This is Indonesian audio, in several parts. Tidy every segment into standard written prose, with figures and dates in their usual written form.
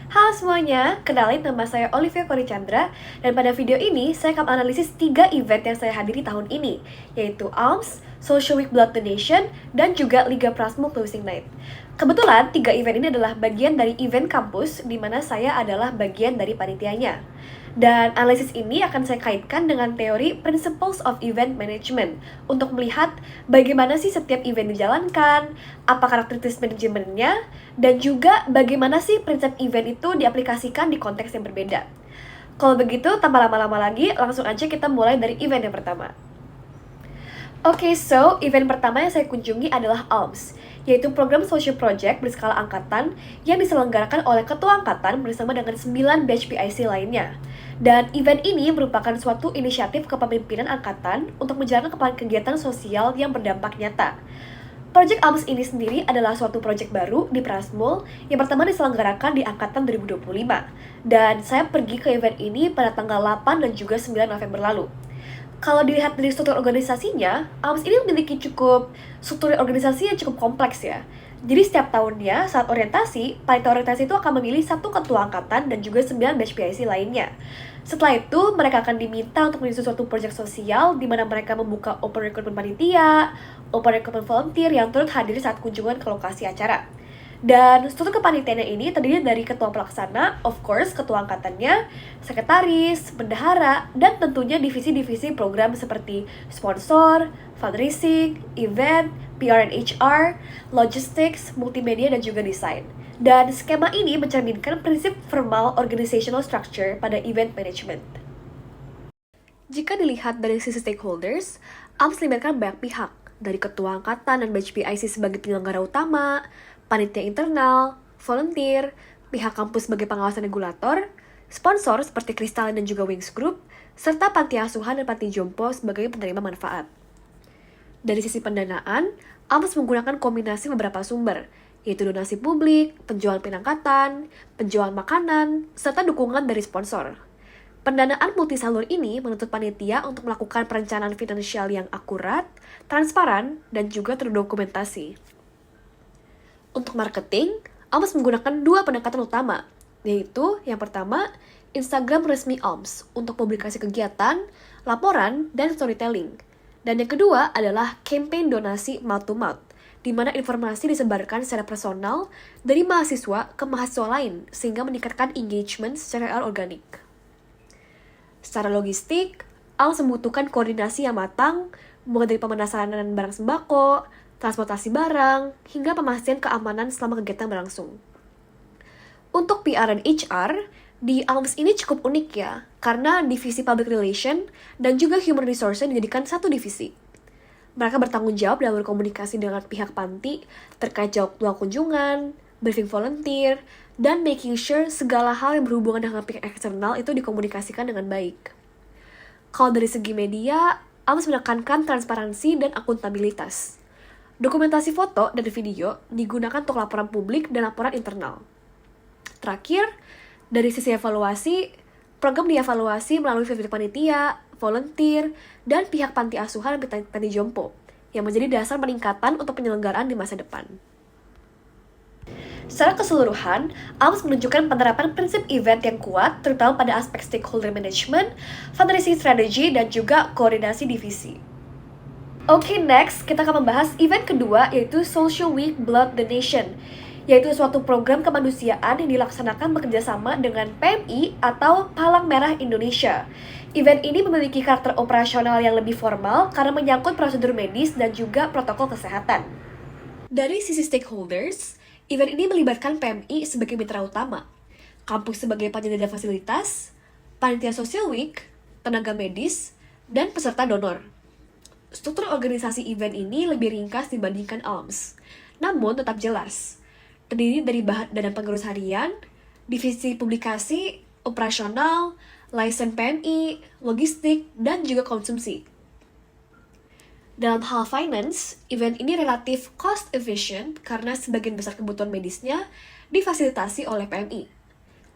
Halo semuanya, kenalin nama saya Olivia Kori Chandra, dan pada video ini saya akan analisis 3 event yang saya hadiri tahun ini, yaitu ALMS, Social Week Blood Donation, dan juga Liga Prasmul Closing Night. Kebetulan 3 event ini adalah bagian dari event kampus, di mana saya adalah bagian dari panitianya. Dan analisis ini akan saya kaitkan dengan teori Principles of Event Management untuk melihat bagaimana sih setiap event dijalankan, apa karakteristik manajemennya, dan juga bagaimana sih prinsip event itu diaplikasikan di konteks yang berbeda. Kalau begitu, tanpa lama-lama lagi, langsung aja kita mulai dari event yang pertama. So event pertama yang saya kunjungi adalah ALMS, yaitu program social project berskala angkatan yang diselenggarakan oleh ketua angkatan bersama dengan 9 batch PIC lainnya. Dan event ini merupakan suatu inisiatif kepemimpinan angkatan untuk menjalankan kegiatan sosial yang berdampak nyata. Project ALMS ini sendiri adalah suatu proyek baru di Prasmul yang pertama diselenggarakan di angkatan 2025. Dan saya pergi ke event ini pada tanggal 8 dan juga 9 November lalu. Kalau dilihat dari struktur organisasinya, ALMS ini memiliki struktur organisasi yang cukup kompleks ya. Jadi setiap tahunnya saat orientasi, panitia orientasi itu akan memilih satu ketua angkatan dan juga 9 batch PIC lainnya. Setelah itu, mereka akan diminta untuk menyusun suatu proyek sosial di mana mereka membuka open recruitment panitia, open recruitment volunteer yang turut hadir saat kunjungan ke lokasi acara. Dan struktur kepanitiaannya ini terdiri dari ketua pelaksana, of course, ketua angkatannya, sekretaris, bendahara, dan tentunya divisi-divisi program seperti sponsor, fundraising, event, PR and HR, logistics, multimedia, dan juga desain. Dan skema ini mencerminkan prinsip formal organizational structure pada event management. Jika dilihat dari sisi stakeholders, ALMS melibatkan banyak pihak, dari ketua angkatan dan batch PIC sebagai penyelenggara utama, panitia internal, volunteer, pihak kampus sebagai pengawasan regulator, sponsor seperti Kristalin dan juga Wings Group, serta panti asuhan dan panti jompo sebagai penerima manfaat. Dari sisi pendanaan, ALMS menggunakan kombinasi beberapa sumber, yaitu donasi publik, penjualan pinangkatan, penjualan makanan, serta dukungan dari sponsor. Pendanaan multisalur ini menuntut panitia untuk melakukan perencanaan finansial yang akurat, transparan, dan juga terdokumentasi. Untuk marketing, ALMS menggunakan 2 pendekatan utama, yaitu yang pertama, Instagram resmi ALMS untuk publikasi kegiatan, laporan, dan storytelling. Dan yang kedua adalah campaign donasi mouth-to-mouth, di mana informasi disebarkan secara personal dari mahasiswa ke mahasiswa lain, sehingga meningkatkan engagement secara organik. Secara logistik, ALMS membutuhkan koordinasi yang matang, mulai dari pemesanan barang sembako, transportasi barang, hingga pemastian keamanan selama kegiatan berlangsung. Untuk PR dan HR, di ALMS ini cukup unik ya, karena divisi Public Relation dan juga Human Resources dijadikan satu divisi. Mereka bertanggung jawab dalam berkomunikasi dengan pihak panti terkait jadwal kunjungan, briefing volunteer, dan making sure segala hal yang berhubungan dengan pihak eksternal itu dikomunikasikan dengan baik. Kalau dari segi media, ALMS menekankan transparansi dan akuntabilitas. Dokumentasi foto dan video digunakan untuk laporan publik dan laporan internal. Terakhir, dari sisi evaluasi, program dievaluasi melalui feedback panitia, volunteer, dan pihak panti asuhan dan panti jompo, yang menjadi dasar peningkatan untuk penyelenggaraan di masa depan. Secara keseluruhan, ALMS menunjukkan penerapan prinsip event yang kuat, terutama pada aspek stakeholder management, fundraising strategy, dan juga koordinasi divisi. Next, kita akan membahas event kedua, yaitu Social Week Blood Donation, yaitu suatu program kemanusiaan yang dilaksanakan bekerjasama dengan PMI atau Palang Merah Indonesia. Event ini memiliki karakter operasional yang lebih formal karena menyangkut prosedur medis dan juga protokol kesehatan. Dari sisi stakeholders, event ini melibatkan PMI sebagai mitra utama, kampus sebagai penyedia fasilitas, panitia Social Week, tenaga medis, dan peserta donor. Struktur organisasi event ini lebih ringkas dibandingkan ALMS, namun tetap jelas. Terdiri dari badan pengurus harian, divisi publikasi, operasional, license PMI, logistik, dan juga konsumsi. Dalam hal finance, event ini relatif cost efficient karena sebagian besar kebutuhan medisnya difasilitasi oleh PMI.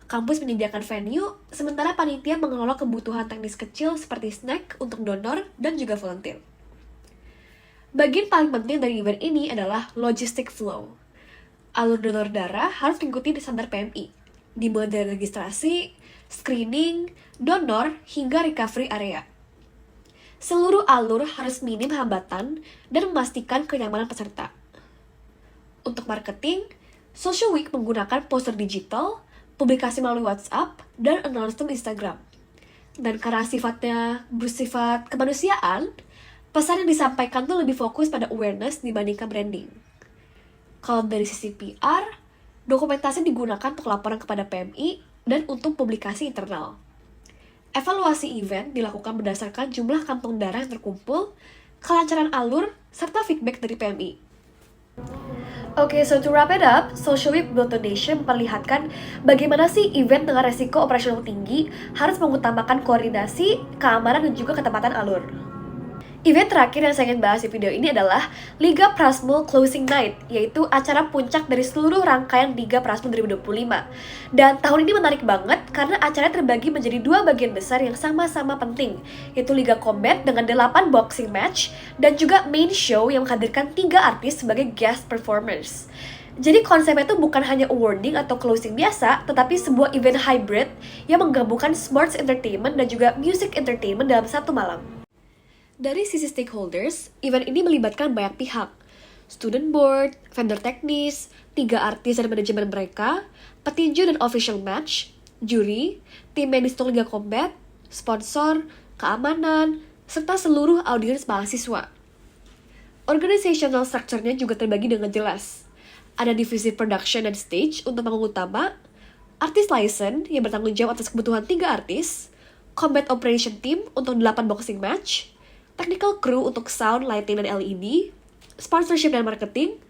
Kampus menyediakan venue, sementara panitia mengelola kebutuhan teknis kecil seperti snack untuk donor dan juga volunteer. Bagian paling penting dari event ini adalah logistic flow. Alur donor darah harus mengikuti standar PMI. dimulai dari registrasi, screening, donor, hingga recovery area. Seluruh alur harus minim hambatan dan memastikan kenyamanan peserta. Untuk marketing, Social Week menggunakan poster digital, publikasi melalui WhatsApp, dan announcement Instagram. Dan karena sifatnya bersifat kemanusiaan, pesan yang disampaikan tuh lebih fokus pada awareness dibandingkan branding. Kalau dari sisi PR, dokumentasi digunakan untuk laporan kepada PMI dan untuk publikasi internal. Evaluasi event dilakukan berdasarkan jumlah kantong darah yang terkumpul, kelancaran alur, serta feedback dari PMI. Oke, so to wrap it up, Social Week Blood Donation memperlihatkan bagaimana sih event dengan resiko operasional tinggi harus mengutamakan koordinasi, keamanan, dan juga ketepatan alur. Event terakhir yang saya ingin bahas di video ini adalah Liga Prasmul Closing Night, yaitu acara puncak dari seluruh rangkaian Liga Prasmul 2025. Dan tahun ini menarik banget karena acaranya terbagi menjadi dua bagian besar yang sama-sama penting, yaitu Liga Combat dengan 8 boxing match, dan juga main show yang menghadirkan 3 artis sebagai guest performers. Jadi konsepnya itu bukan hanya awarding atau closing biasa, tetapi sebuah event hybrid yang menggabungkan sports entertainment dan juga music entertainment dalam satu malam. Dari sisi stakeholders, event ini melibatkan banyak pihak. Student board, vendor teknis, 3 artis dan manajemen mereka, petinju dan official match, juri, tim medis untuk Liga Combat, sponsor, keamanan, serta seluruh audiens mahasiswa. Organizational structure-nya juga terbagi dengan jelas. Ada divisi production dan stage untuk panggung utama, artis license yang bertanggung jawab atas kebutuhan 3 artis, combat operation team untuk 8 boxing match, technical crew untuk sound, lighting, dan LED, sponsorship dan marketing,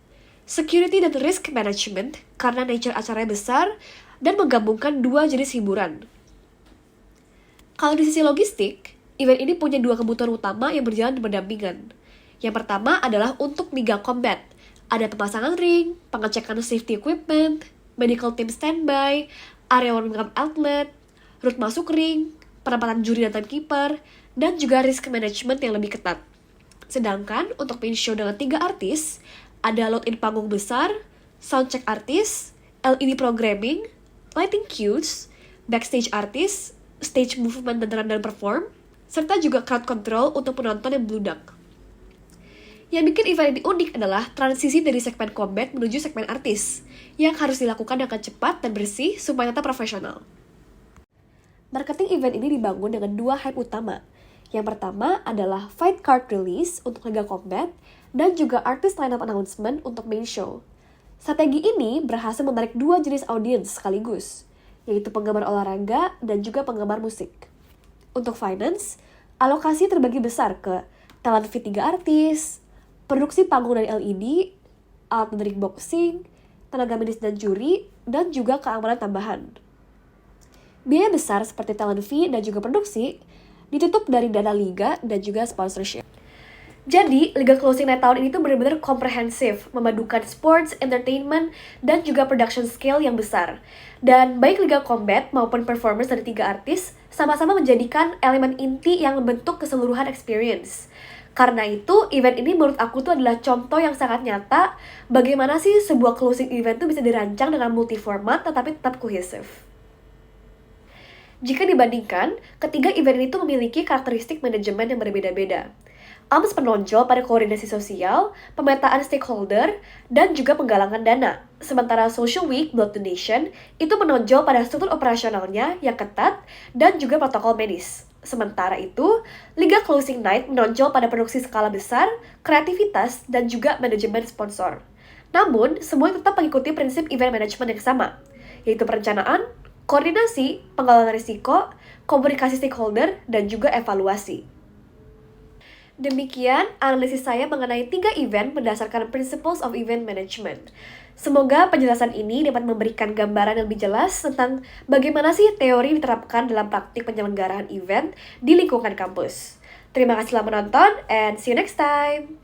security dan risk management karena nature acaranya besar, dan menggabungkan 2 jenis hiburan. Kalau di sisi logistik, event ini punya 2 kebutuhan utama yang berjalan berdampingan. Yang pertama adalah untuk Liga Combat. Ada pemasangan ring, pengecekan safety equipment, medical team standby, area warming up outlet, route masuk ring, penempatan juri dan timekeeper, dan juga risk management yang lebih ketat. Sedangkan untuk main show dengan 3 artis, ada load-in panggung besar, soundcheck artis, LED programming, lighting cues, backstage artis, stage movement dan run dan perform, serta juga crowd control untuk penonton yang bludak. Yang bikin event ini unik adalah transisi dari segmen combat menuju segmen artis, yang harus dilakukan dengan cepat dan bersih supaya tetap profesional. Marketing event ini dibangun dengan 2 hype utama. Yang pertama adalah fight card release untuk Liga Combat dan juga artist lineup announcement untuk main show. Strategi ini berhasil menarik 2 jenis audiens sekaligus, yaitu penggemar olahraga dan juga penggemar musik. Untuk finance, alokasi terbagi besar ke talent fee 3 artis, produksi panggung dan LED, alat menarik boxing, tenaga medis dan juri, dan juga keamanan tambahan. Biaya besar seperti talent fee dan juga produksi ditutup dari dana liga dan juga sponsorship. Jadi, Liga Closing Night tahun ini tuh benar-benar komprehensif, memadukan sports, entertainment, dan juga production scale yang besar. Dan baik Liga Combat maupun performers dari 3 artis sama-sama menjadikan elemen inti yang membentuk keseluruhan experience. Karena itu, event ini menurut aku tuh adalah contoh yang sangat nyata bagaimana sih sebuah closing event tuh bisa dirancang dengan multi-format tetapi tetap kohesif. Jika dibandingkan, ketiga event ini tuh memiliki karakteristik manajemen yang berbeda-beda. AMS menonjol pada koordinasi sosial, pemetaan stakeholder, dan juga penggalangan dana. Sementara Social Week Blood Donation itu menonjol pada struktur operasionalnya yang ketat dan juga protokol medis. Sementara itu, Liga Closing Night menonjol pada produksi skala besar, kreativitas, dan juga manajemen sponsor. Namun, semuanya tetap mengikuti prinsip event management yang sama, yaitu perencanaan, koordinasi, penggalangan risiko, komunikasi stakeholder, dan juga evaluasi. Demikian analisis saya mengenai 3 event berdasarkan Principles of Event Management. Semoga penjelasan ini dapat memberikan gambaran yang lebih jelas tentang bagaimana sih teori diterapkan dalam praktik penyelenggaraan event di lingkungan kampus. Terima kasih telah menonton and see you next time!